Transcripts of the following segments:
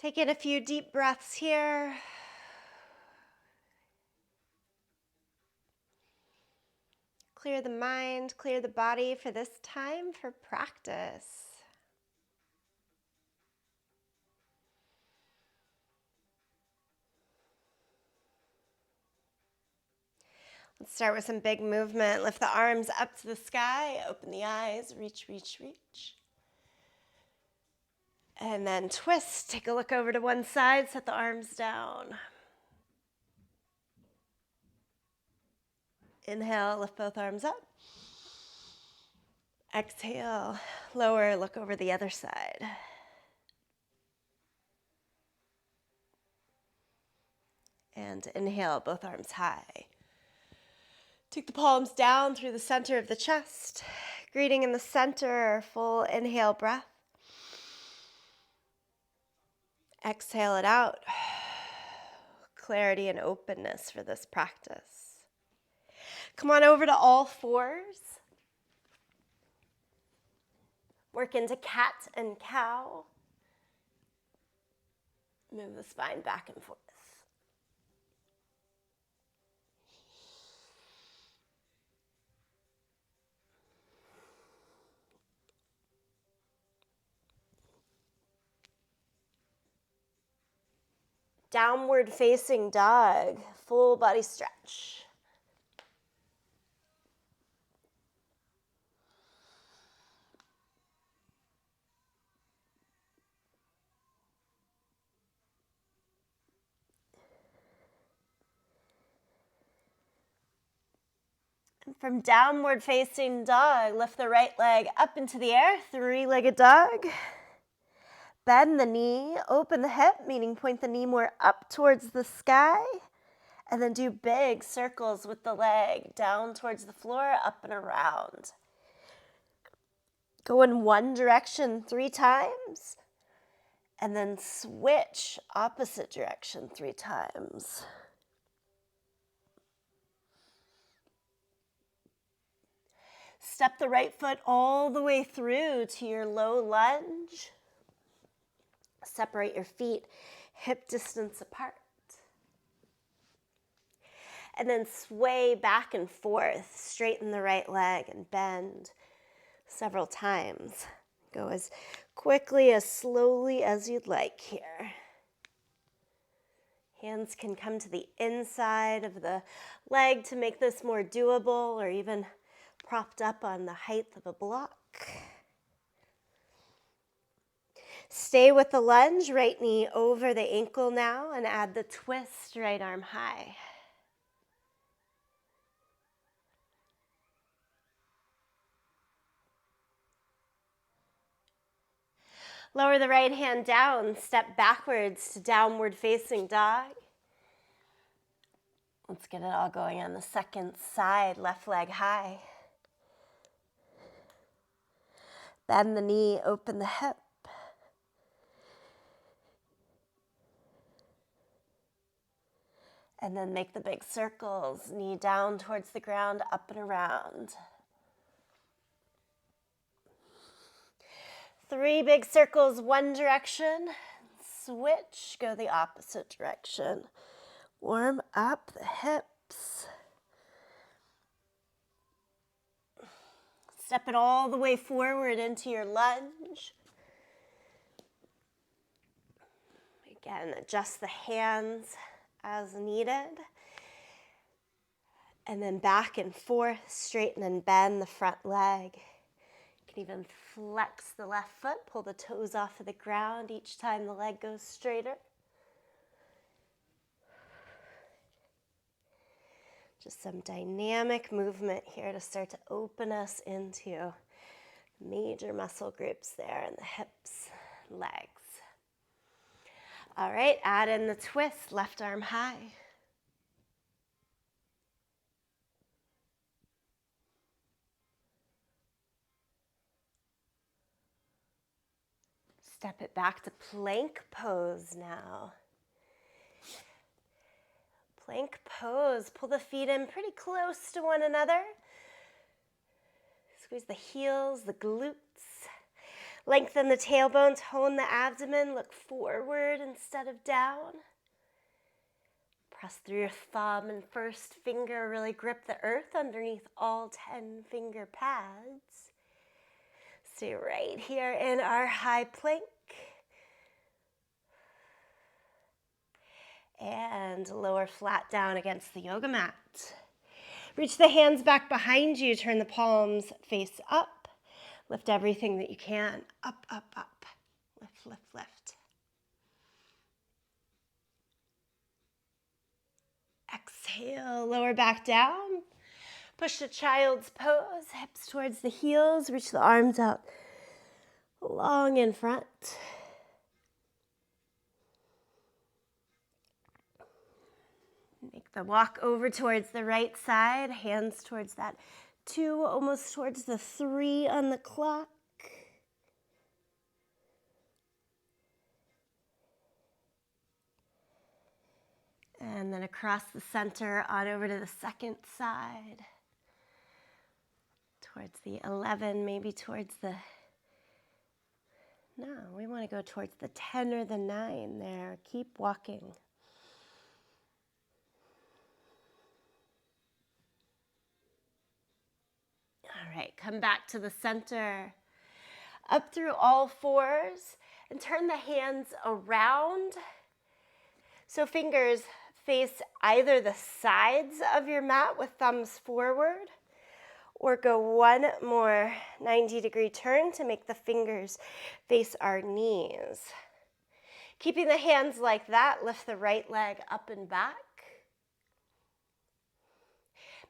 Take in a few deep breaths here. Clear the mind, clear the body for this time for practice. Let's start with some big movement. Lift the arms up to the sky, open the eyes, reach, reach, reach. And then twist, take a look over to one side, set the arms down. Inhale, lift both arms up. Exhale, lower, look over the other side. And inhale, both arms high. Take the palms down through the center of the chest. Greeting in the center, full inhale breath. Exhale it out. Clarity and openness for this practice. Come on over to all fours. Work into cat and cow. Move the spine back and forth. Downward facing dog, full body stretch. And from downward facing dog, lift the right leg up into the air, three-legged dog. Bend the knee, open the hip, meaning point the knee more up towards the sky. And then do big circles with the leg down towards the floor, up and around. Go in one direction 3 times. And then switch opposite direction 3 times. Step the right foot all the way through to your low lunge. Separate your feet hip distance apart. And then sway back and forth. Straighten the right leg and bend several times. Go as quickly, as slowly as you'd like here. Hands can come to the inside of the leg to make this more doable, or even propped up on the height of a block. Stay with the lunge, right knee over the ankle now, and add the twist, right arm high. Lower the right hand down, step backwards to downward facing dog. Let's get it all going on the second side, left leg high. Bend the knee, open the hip. And then make the big circles, knee down towards the ground, up and around. 3 big circles, one direction. Switch, go the opposite direction. Warm up the hips. Step it all the way forward into your lunge. Again, adjust the hands as needed. And then back and forth, straighten and bend the front leg. You can even flex the left foot, pull the toes off of the ground each time the leg goes straighter. Just some dynamic movement here to start to open us into major muscle groups there in the hips, legs. All right, add in the twist, left arm high. Step it back to plank pose now. Plank pose, pull the feet in pretty close to one another. Squeeze the heels, the glutes. Lengthen the tailbone, tone the abdomen, look forward instead of down. Press through your thumb and first finger, really grip the earth underneath all 10 finger pads. Stay right here in our high plank. And lower flat down against the yoga mat. Reach the hands back behind you, turn the palms face up. Lift everything that you can. Up, up, up. Lift, lift, lift. Exhale, lower back down. Push to child's pose, hips towards the heels. Reach the arms out long in front. Make the walk over towards the right side, hands towards that 2, almost towards the 3 on the clock. And then across the center, on over to the second side. Towards the 11, maybe towards the, no, we want to go towards the 10 or the 9 there. Keep walking. All right, come back to the center. Up through all fours and turn the hands around. So fingers face either the sides of your mat with thumbs forward, or go one more 90-degree turn to make the fingers face our knees. Keeping the hands like that, lift the right leg up and back.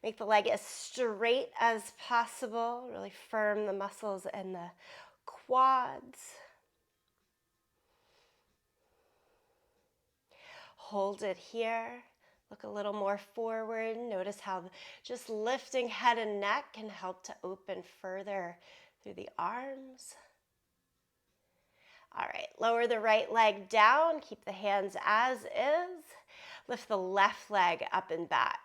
Make the leg as straight as possible. Really firm the muscles in the quads. Hold it here. Look a little more forward. Notice how just lifting head and neck can help to open further through the arms. All right, lower the right leg down. Keep the hands as is. Lift the left leg up and back.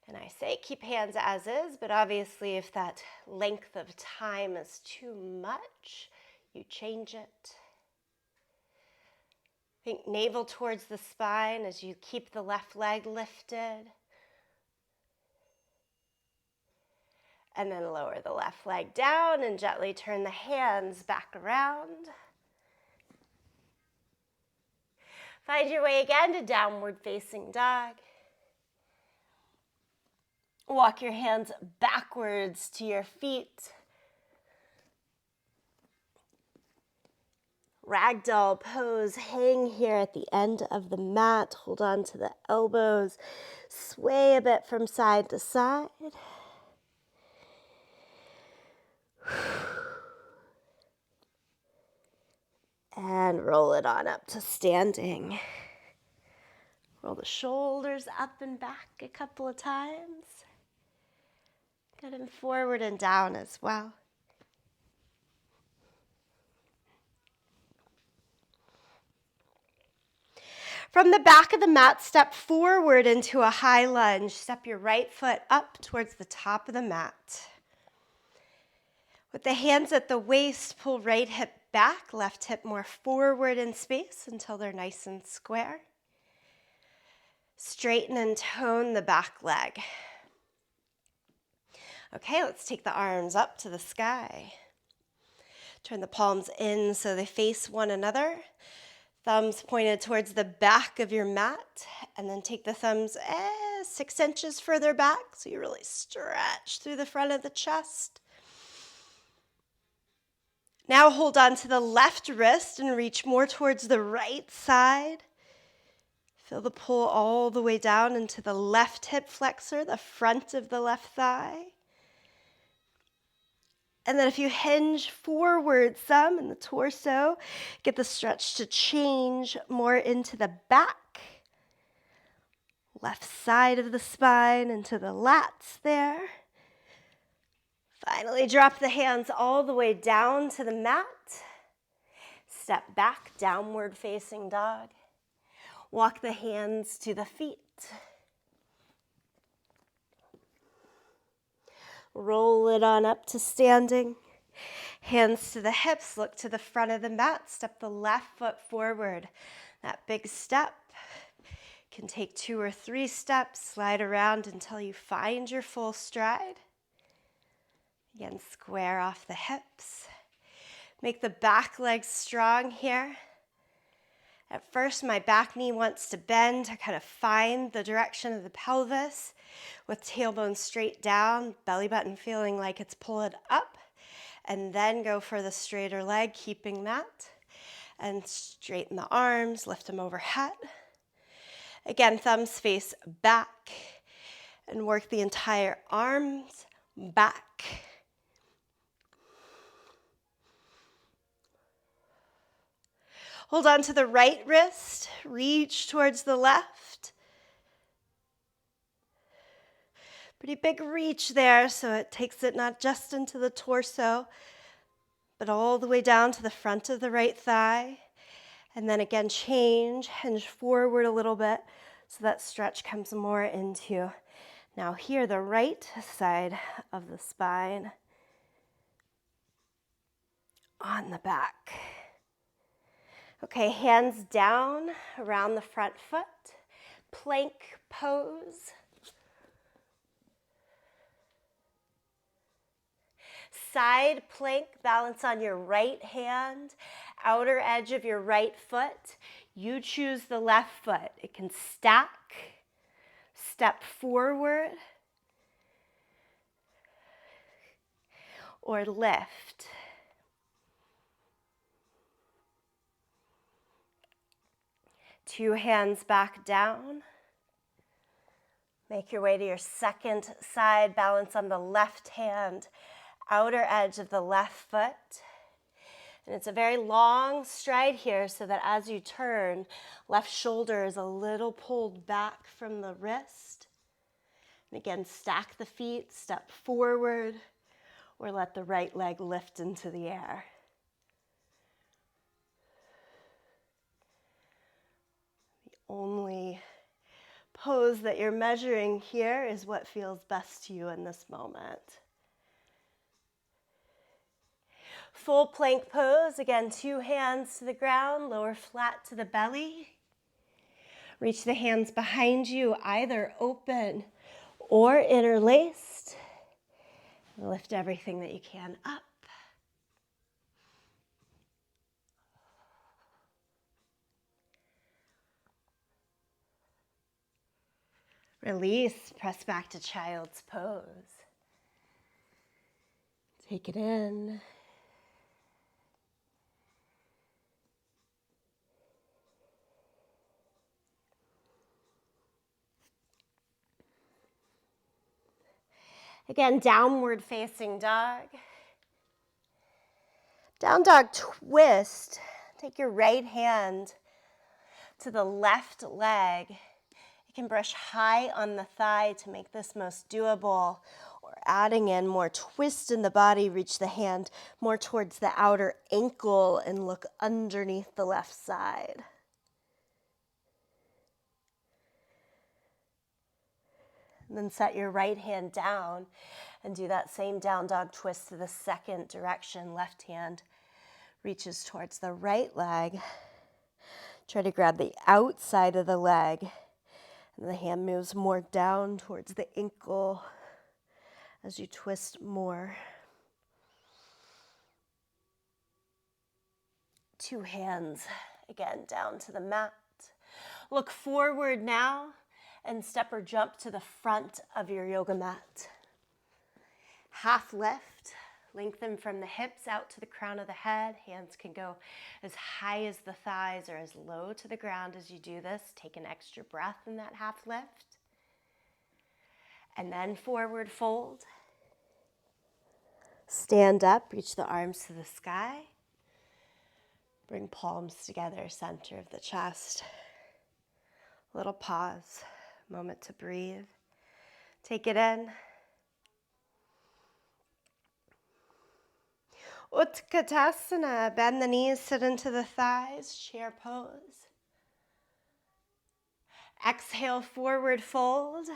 And I say keep hands as is, but obviously if that length of time is too much, you change it. Think navel towards the spine as you keep the left leg lifted. And then lower the left leg down and gently turn the hands back around. Find your way again to downward facing dog. Walk your hands backwards to your feet. Ragdoll pose, hang here at the end of the mat. Hold on to the elbows. Sway a bit from side to side. And roll it on up to standing. Roll the shoulders up and back a couple of times. Good, and forward and down as well. From the back of the mat, step forward into a high lunge. Step your right foot up towards the top of the mat. With the hands at the waist, pull right hip back, left hip more forward in space until they're nice and square. Straighten and tone the back leg. Okay, let's take the arms up to the sky. Turn the palms in so they face one another. Thumbs pointed towards the back of your mat, and then take the thumbs 6 inches further back so you really stretch through the front of the chest. Now hold on to the left wrist and reach more towards the right side. Feel the pull all the way down into the left hip flexor, the front of the left thigh. And then if you hinge forward some in the torso, get the stretch to change more into the back. Left side of the spine into the lats there. Finally, drop the hands all the way down to the mat. Step back, downward facing dog. Walk the hands to the feet. Roll it on up to standing. Hands to the hips, look to the front of the mat, step the left foot forward. That big step can take 2 or 3 steps, slide around until you find your full stride. Again, square off the hips. Make the back leg strong here. At first, my back knee wants to bend to kind of find the direction of the pelvis with tailbone straight down, belly button feeling like it's pulling up, and then go for the straighter leg, keeping that. And straighten the arms, lift them overhead. Again, thumbs face back and work the entire arms back. Hold on to the right wrist, reach towards the left. Pretty big reach there, so it takes it not just into the torso, but all the way down to the front of the right thigh. And then again, hinge forward a little bit so that stretch comes more into now here, the right side of the spine on the back. Okay, hands down around the front foot, plank pose. Side plank, balance on your right hand, outer edge of your right foot. You choose the left foot. It can stack, step forward, or lift. Two hands back down. Make your way to your second side, balance on the left hand, outer edge of the left foot. And it's a very long stride here so that as you turn, left shoulder is a little pulled back from the wrist. And again, stack the feet, step forward, or let the right leg lift into the air. The only pose that you're measuring here is what feels best to you in this moment. Full plank pose, again, 2 hands to the ground, lower flat to the belly. Reach the hands behind you, either open or interlaced. Lift everything that you can up. Release, press back to child's pose. Take it in. Again, downward facing dog. Down dog twist. Take your right hand to the left leg. You can brush high on the thigh to make this most doable, or adding in more twist in the body, reach the hand more towards the outer ankle and look underneath the left side. And then set your right hand down and do that same down dog twist to the second direction. Left hand reaches towards the right leg. Try to grab the outside of the leg. And the hand moves more down towards the ankle as you twist more. 2 hands, again, down to the mat. Look forward now and step or jump to the front of your yoga mat. Half lift, lengthen from the hips out to the crown of the head. Hands can go as high as the thighs or as low to the ground as you do this. Take an extra breath in that half lift. And then forward fold. Stand up, reach the arms to the sky. Bring palms together, center of the chest. Little pause. Moment to breathe. Take it in. Utkatasana. Bend the knees, sit into the thighs, chair pose. Exhale, forward fold.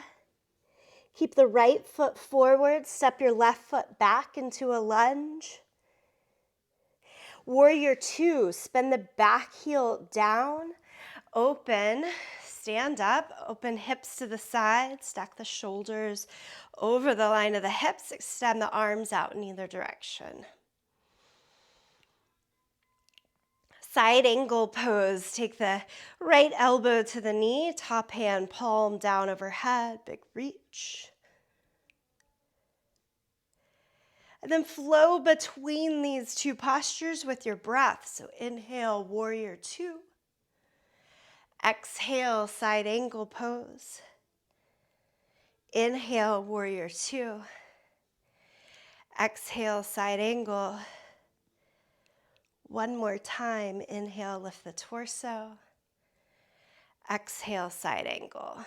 Keep the right foot forward. Step your left foot back into a lunge. Warrior two, spin the back heel down, open, stand up, open hips to the side, stack the shoulders over the line of the hips, extend the arms out in either direction. Side angle pose, take the right elbow to the knee, top hand, palm down overhead, big reach. And then flow between these two postures with your breath. So inhale, warrior two. Exhale, side angle pose. Inhale, warrior two. Exhale, side angle. One more time. Inhale, lift the torso. Exhale, side angle.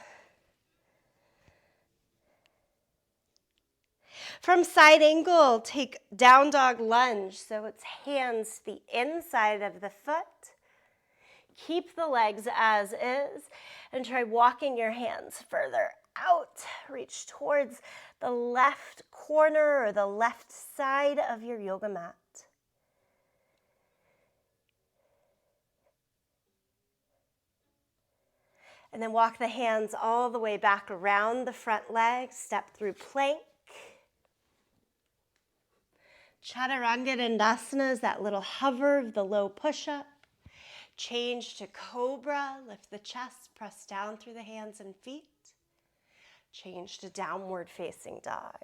From side angle, take down dog lunge. So it's hands to the inside of the foot. Keep the legs as is and try walking your hands further out. Reach towards the left corner or the left side of your yoga mat. And then walk the hands all the way back around the front leg. Step through plank. Chaturanga Dandasana is that little hover of the low push-up. Change to cobra. Lift the chest. Press down through the hands and feet. Change to downward facing dog.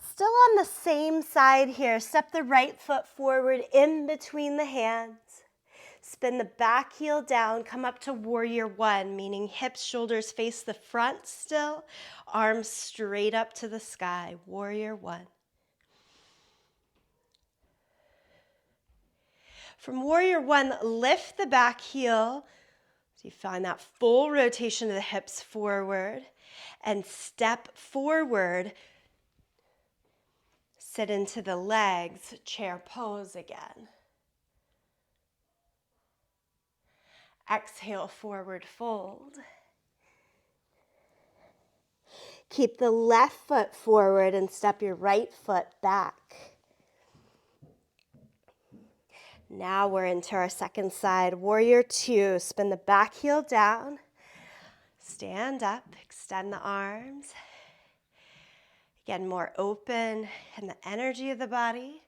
Still on the same side here, step the right foot forward in between the hands. Spin the back heel down, come up to warrior one, meaning hips, shoulders face the front still, arms straight up to the sky, warrior one. From warrior one, lift the back heel, so you find that full rotation of the hips forward, and step forward. Sit into the legs, chair pose again. Exhale, forward fold. Keep the left foot forward and step your right foot back. Now we're into our second side, warrior two. Spin the back heel down. Stand up, extend the arms. Again, more open in the energy of the body,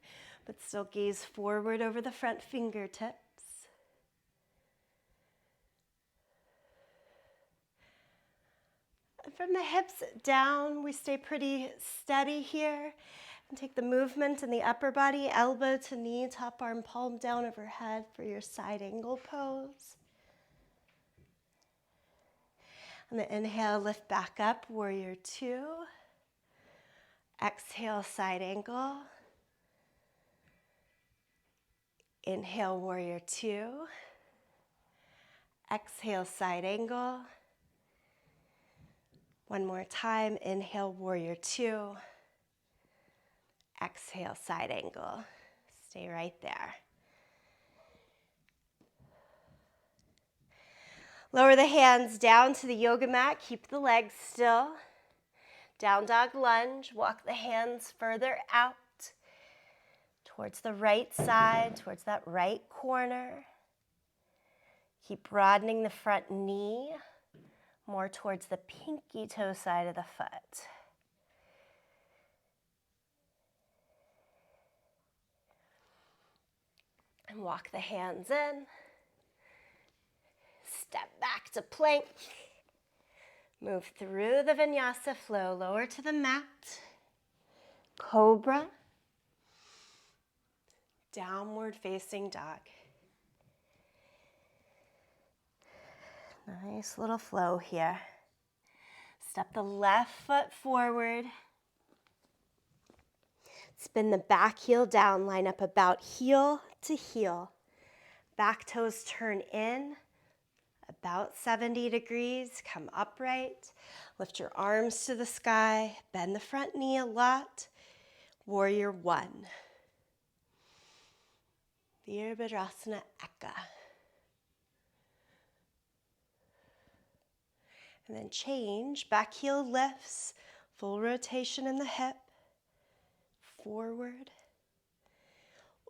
but still gaze forward over the front fingertips. And from the hips down, we stay pretty steady here. And take the movement in the upper body, elbow to knee, top arm, palm down overhead for your side angle pose. On the inhale, lift back up, warrior two. Exhale, side angle. Inhale, warrior two. Exhale, side angle. One more time, inhale, warrior two. Exhale, side angle. Stay right there. Lower the hands down to the yoga mat. Keep the legs still. Down dog lunge. Walk the hands further out towards the right side, towards that right corner. Keep broadening the front knee more towards the pinky toe side of the foot. And walk the hands in. Step back to plank. Move through the vinyasa flow, lower to the mat. Cobra. Downward facing dog. Nice little flow here. Step the left foot forward. Spin the back heel down, line up about heel to heel. Back toes turn in, about 70 degrees, come upright. Lift your arms to the sky, bend the front knee a lot. Warrior one. Virabhadrasana Eka. And then change, back heel lifts, full rotation in the hip, forward.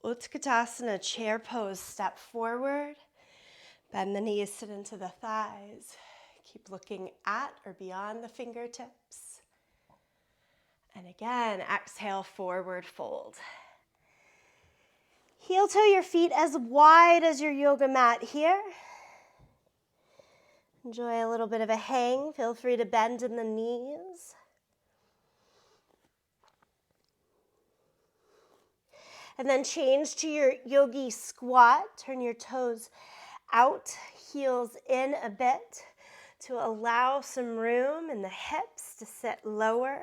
Utkatasana, chair pose, step forward, bend the knees, sit into the thighs. Keep looking at or beyond the fingertips. And again, exhale, forward fold. Heel toe your feet as wide as your yoga mat here. Enjoy a little bit of a hang. Feel free to bend in the knees. And then change to your yogi squat. Turn your toes out, heels in a bit to allow some room in the hips to sit lower.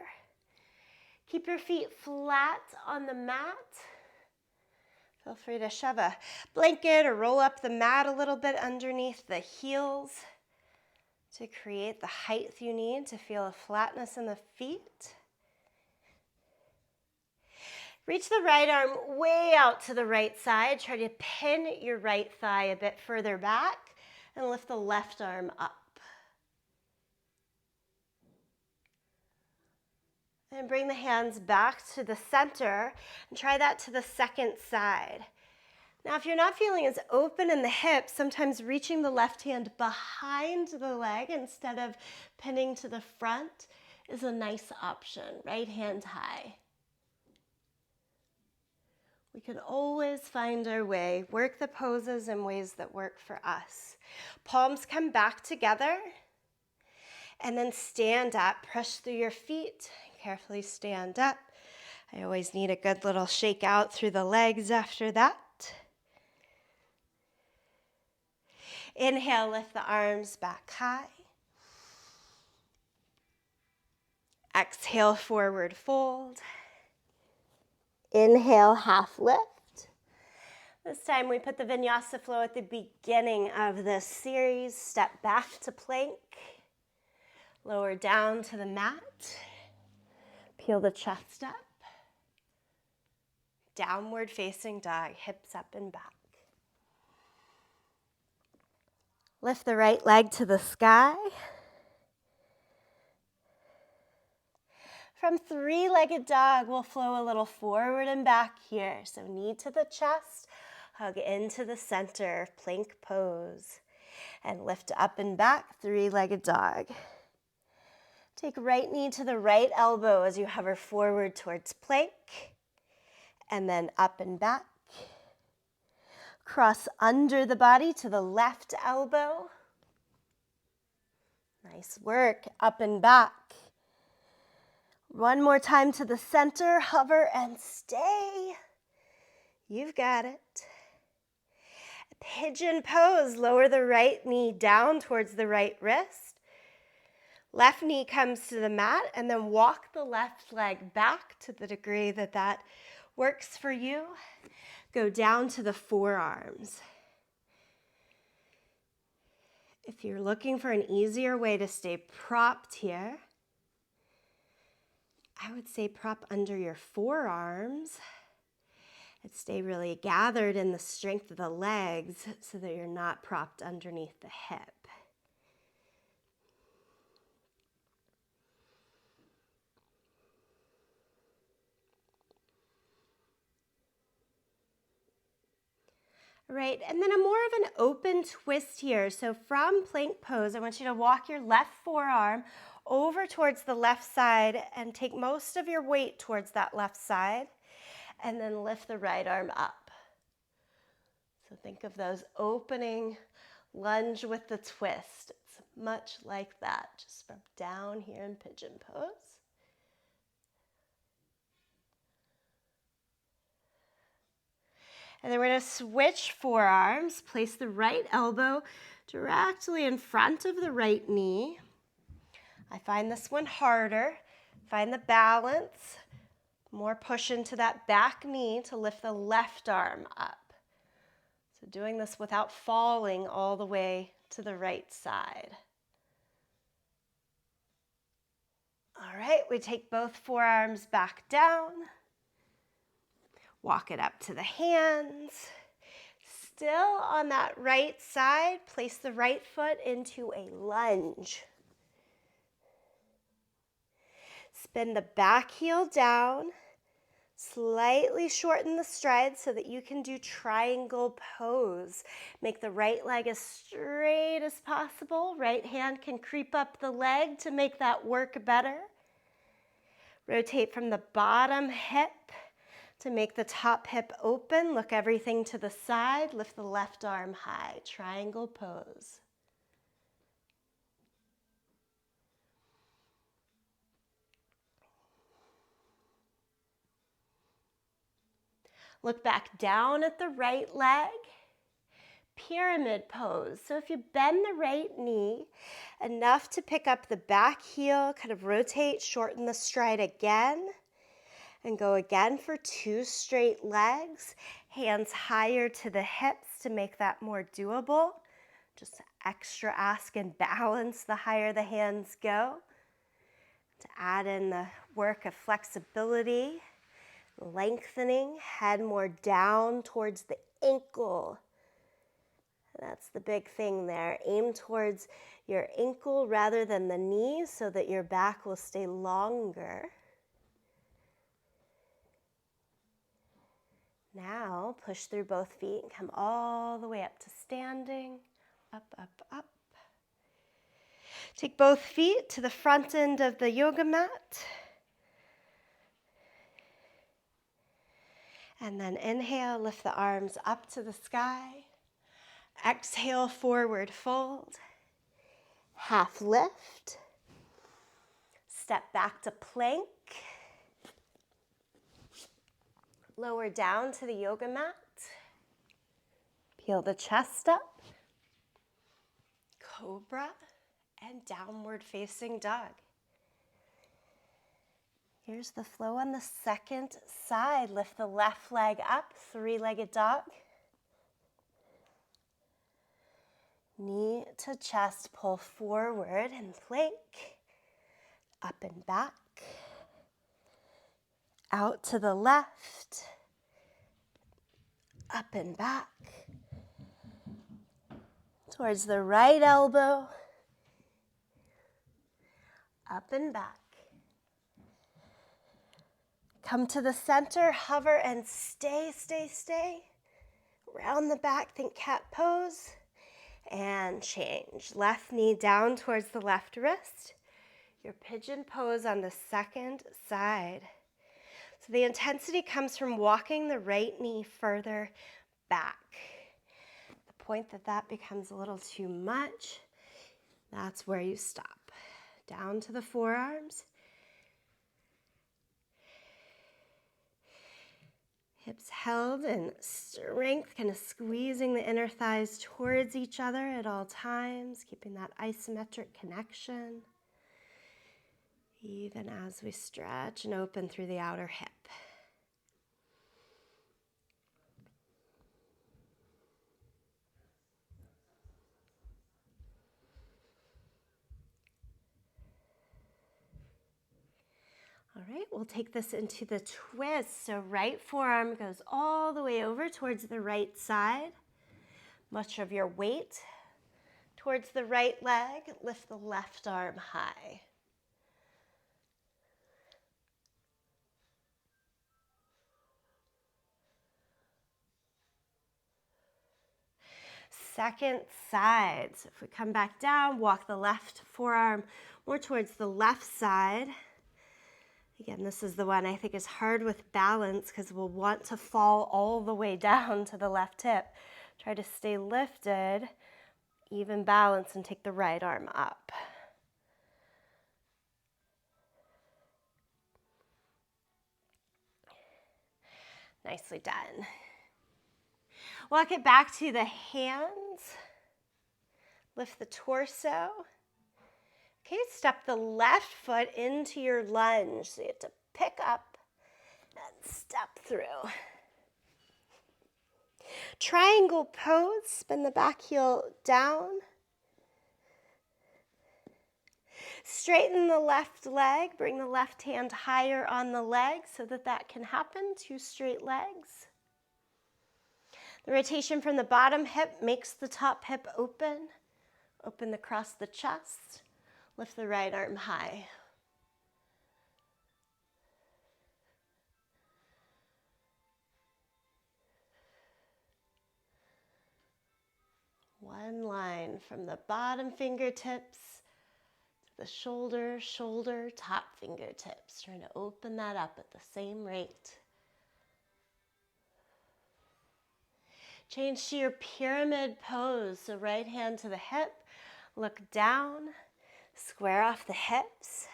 Keep your feet flat on the mat. Feel free to shove a blanket or roll up the mat a little bit underneath the heels to create the height you need to feel a flatness in the feet. Reach the right arm way out to the right side. Try to pin your right thigh a bit further back and lift the left arm up. And bring the hands back to the center and try that to the second side. Now, if you're not feeling as open in the hips, sometimes reaching the left hand behind the leg instead of pinning to the front is a nice option. Right hand high. We can always find our way, work the poses in ways that work for us. Palms come back together and then stand up. Push through your feet. Carefully stand up. I always need a good little shake out through the legs after that. Inhale, lift the arms back high. Exhale, forward fold. Inhale, half lift. This time we put the vinyasa flow at the beginning of this series. Step back to plank. Lower down to the mat. Peel the chest up. Downward facing dog, hips up and back. Lift the right leg to the sky. From three-legged dog, we'll flow a little forward and back here. So knee to the chest, hug into the center, plank pose. And lift up and back, three-legged dog. Take right knee to the right elbow as you hover forward towards plank. And then up and back. Cross under the body to the left elbow. Nice work, up and back. One more time to the center, hover and stay. You've got it. Pigeon pose, lower the right knee down towards the right wrist. Left knee comes to the mat and then walk the left leg back to the degree that that works for you. Go down to the forearms. If you're looking for an easier way to stay propped here, I would say prop under your forearms and stay really gathered in the strength of the legs so that you're not propped underneath the hip. Right, and then a more of an open twist here. So from plank pose, I want you to walk your left forearm over towards the left side and take most of your weight towards that left side, and then lift the right arm up. So think of those opening lunge with the twist. It's much like that, just from down here in pigeon pose. And then we're going to switch forearms. Place the right elbow directly in front of the right knee. I find this one harder. Find the balance. More push into that back knee to lift the left arm up. So doing this without falling all the way to the right side. All right, we take both forearms back down. Walk it up to the hands. Still on that right side, place the right foot into a lunge. Spin the back heel down. Slightly shorten the stride so that you can do triangle pose. Make the right leg as straight as possible. Right hand can creep up the leg to make that work better. Rotate from the bottom hip to make the top hip open. Look everything to the side. Lift the left arm high. Triangle pose. Look back down at the right leg. Pyramid pose. So if you bend the right knee enough to pick up the back heel, kind of rotate, shorten the stride again, and go again for 2 straight legs. Hands higher to the hips to make that more doable. Just extra ask and balance the higher the hands go. To add in the work of flexibility. Lengthening, head more down towards the ankle. That's the big thing there. Aim towards your ankle rather than the knee so that your back will stay longer. Now push through both feet and come all the way up to standing. Up, up, up. Take both feet to the front end of the yoga mat. And then inhale, lift the arms up to the sky. Exhale, forward fold. Half lift. Step back to plank. Lower down to the yoga mat. Peel the chest up. Cobra and downward facing dog. Here's the flow on the second side. Lift the left leg up, 3-legged dog. Knee to chest, pull forward and plank. Up and back. Out to the left. Up and back. Towards the right elbow. Up and back. Come to the center, hover and stay, stay, stay. Round the back, think cat pose. And change. Left knee down towards the left wrist. Your pigeon pose on the second side. So the intensity comes from walking the right knee further back. The point that that becomes a little too much, that's where you stop. Down to the forearms. Hips held in strength, kind of squeezing the inner thighs towards each other at all times, keeping that isometric connection, even as we stretch and open through the outer hip. All right, we'll take this into the twist. So right forearm goes all the way over towards the right side. Much of your weight towards the right leg. Lift the left arm high. Second side. So if we come back down, walk the left forearm more towards the left side. Again, this is the one I think is hard with balance because we'll want to fall all the way down to the left hip. Try to stay lifted, even balance, and take the right arm up. Nicely done. Walk it back to the hands. Lift the torso. Okay, step the left foot into your lunge. So you have to pick up and step through. Triangle pose, spin the back heel down. Straighten the left leg, bring the left hand higher on the leg so that that can happen. 2 straight legs. The rotation from the bottom hip makes the top hip open. Open across the chest. Lift the right arm high. One line from the bottom fingertips to the shoulder, top fingertips. Trying to open that up at the same rate. Change to your pyramid pose. So right hand to the hip, look down, square off the hips.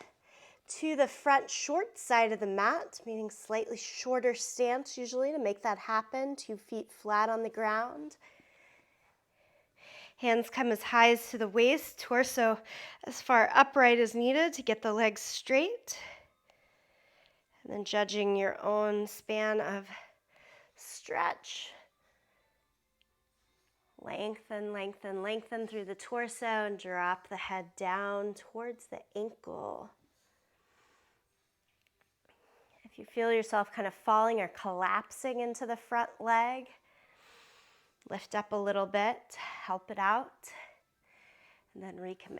To the front short side of the mat, meaning slightly shorter stance usually to make that happen. 2 feet flat on the ground. Hands come as high as to the waist, torso as far upright as needed to get the legs straight. And then judging your own span of stretch. Lengthen, lengthen, lengthen through the torso and drop the head down towards the ankle. If you feel yourself kind of falling or collapsing into the front leg, lift up a little bit, help it out, and then recommit.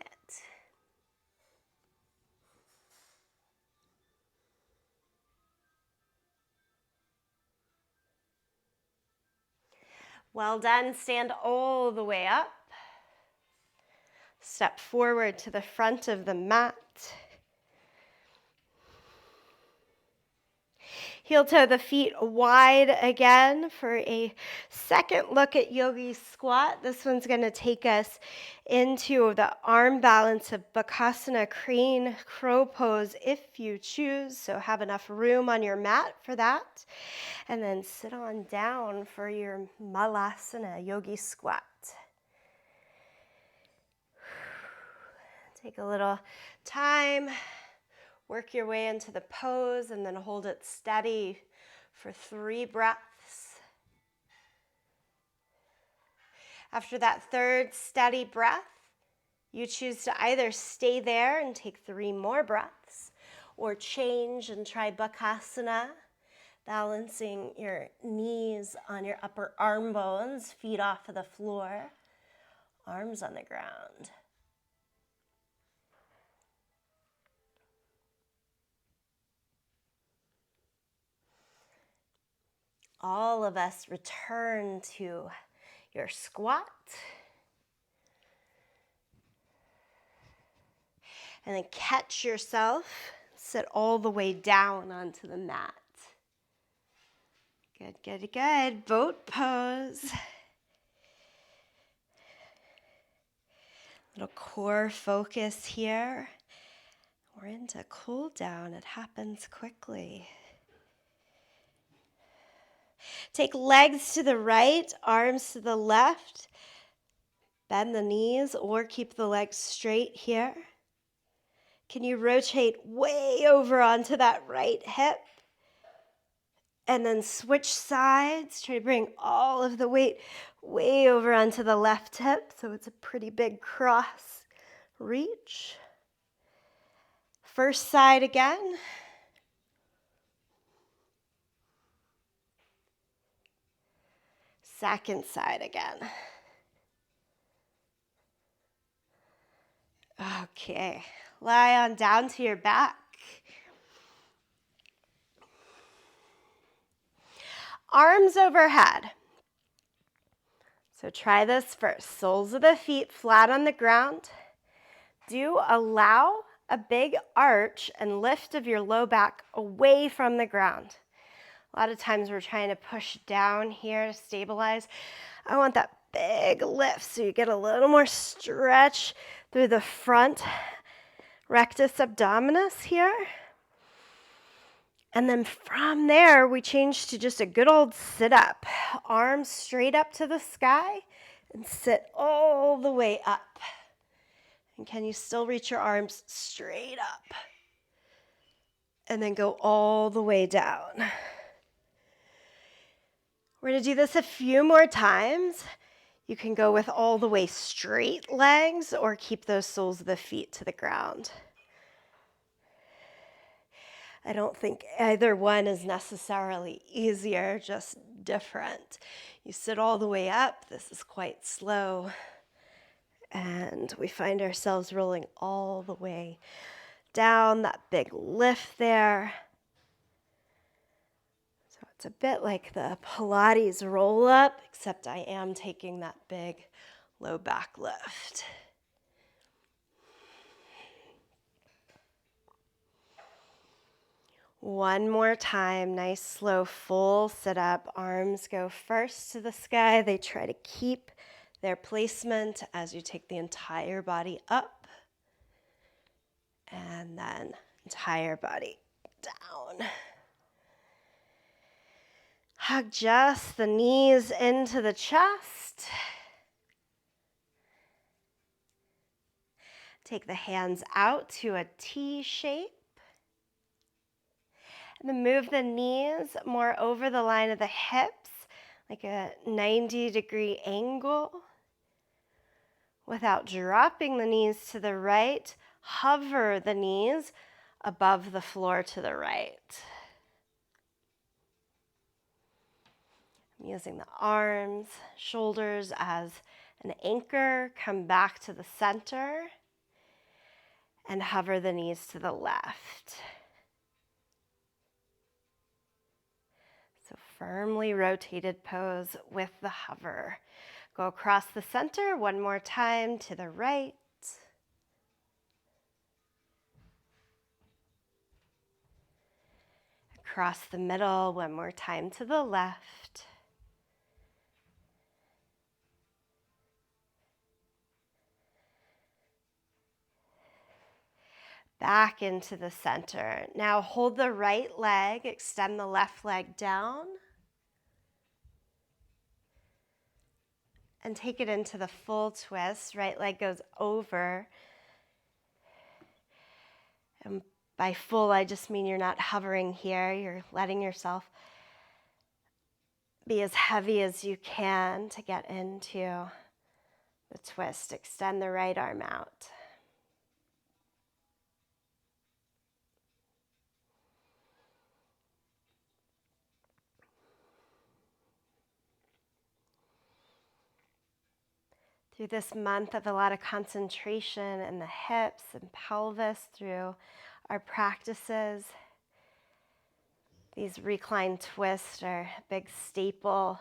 Well done. Stand all the way up. Step forward to the front of the mat. Heel toe the feet wide again for a second look at yogi squat. This one's going to take us into the arm balance of Bakasana, crane crow pose if you choose. So have enough room on your mat for that. And then sit on down for your Malasana, yogi squat. Take a little time. Work your way into the pose and then hold it steady for 3 breaths. After that third steady breath, you choose to either stay there and take 3 more breaths or change and try Bakasana, balancing your knees on your upper arm bones, feet off of the floor, arms on the ground. All of us return to your squat. And then catch yourself, sit all the way down onto the mat. Good, good, good. Boat pose. Little core focus here. We're into cool down. It happens quickly. Take legs to the right, arms to the left. Bend the knees or keep the legs straight here. Can you rotate way over onto that right hip? And then switch sides. Try to bring all of the weight way over onto the left hip so it's a pretty big cross reach. First side again. Second side again. Okay, lie on down to your back. Arms overhead. So try this first. Soles of the feet flat on the ground. Do allow a big arch and lift of your low back away from the ground. A lot of times we're trying to push down here to stabilize. I want that big lift so you get a little more stretch through the front rectus abdominis here. And then from there, we change to just a good old sit-up. Arms straight up to the sky and sit all the way up. And can you still reach your arms straight up? And then go all the way down. We're going to do this a few more times. You can go with all the way straight legs or keep those soles of the feet to the ground. I don't think either one is necessarily easier, just different. You sit all the way up. This is quite slow. And we find ourselves rolling all the way down, that big lift there. So it's a bit like the Pilates roll up, except I am taking that big low back lift. One more time, nice slow full sit up. Arms go first to the sky. They try to keep their placement as you take the entire body up and then entire body down. Hug just the knees into the chest. Take the hands out to a T shape. And then move the knees more over the line of the hips, like a 90-degree angle. Without dropping the knees to the right, hover the knees above the floor to the right. I'm using the arms, shoulders as an anchor. Come back to the center and hover the knees to the left. So firmly rotated pose with the hover. Go across the center one more time to the right. Across the middle one more time to the left. Back into the center. Now hold the right leg, extend the left leg down. And take it into the full twist. Right leg goes over. And by full, I just mean you're not hovering here. You're letting yourself be as heavy as you can to get into the twist. Extend the right arm out. Through this month of a lot of concentration in the hips and pelvis through our practices, these recline twists are a big staple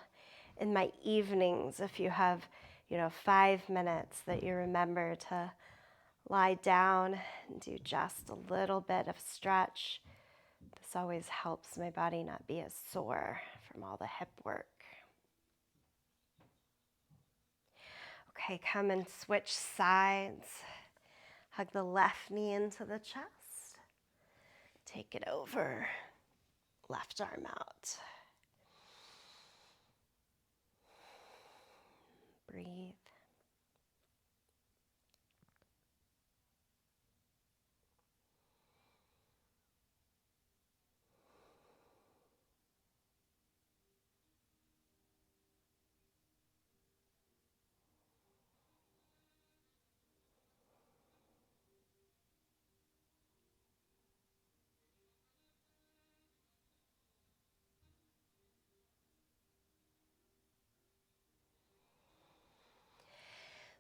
in my evenings. If you have, 5 minutes that you remember to lie down and do just a little bit of stretch, this always helps my body not be as sore from all the hip work. Okay, come and switch sides. Hug the left knee into the chest. Take it over. Left arm out. Breathe.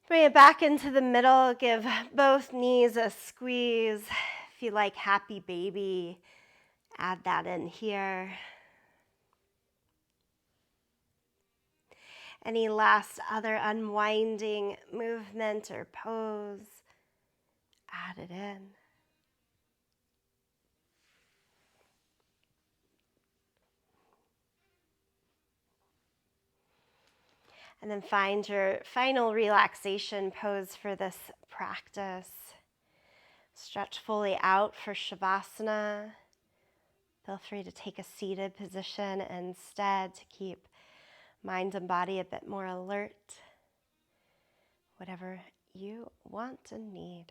Bring it back into the middle. Give both knees a squeeze. If you like happy baby, add that in here. Any last other unwinding movement or pose, add it in. And then find your final relaxation pose for this practice. Stretch fully out for Shavasana. Feel free to take a seated position instead to keep mind and body a bit more alert. Whatever you want and need.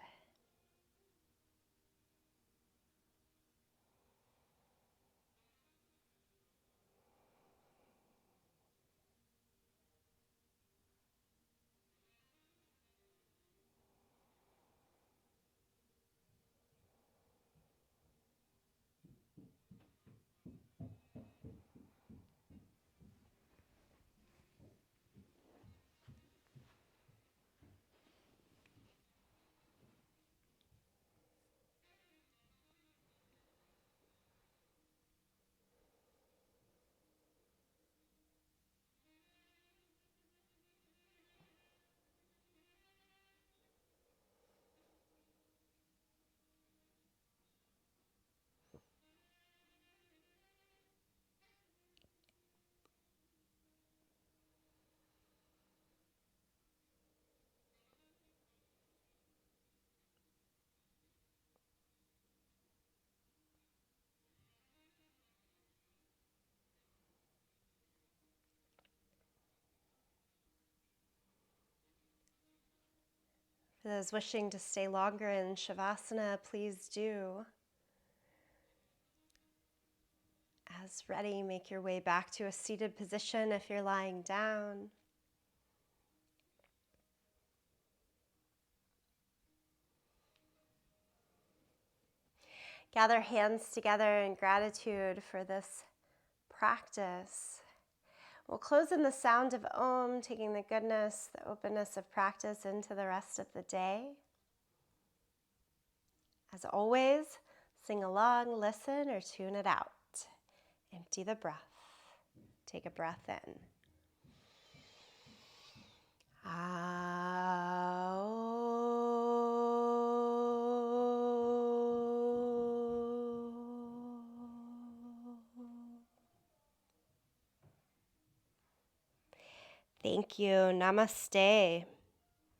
For those wishing to stay longer in Shavasana, please do. As ready, make your way back to a seated position if you're lying down. Gather hands together in gratitude for this practice. We'll close in the sound of Om, taking the goodness, the openness of practice into the rest of the day. As always, sing along, listen, or tune it out. Empty the breath. Take a breath in. Thank you. Namaste.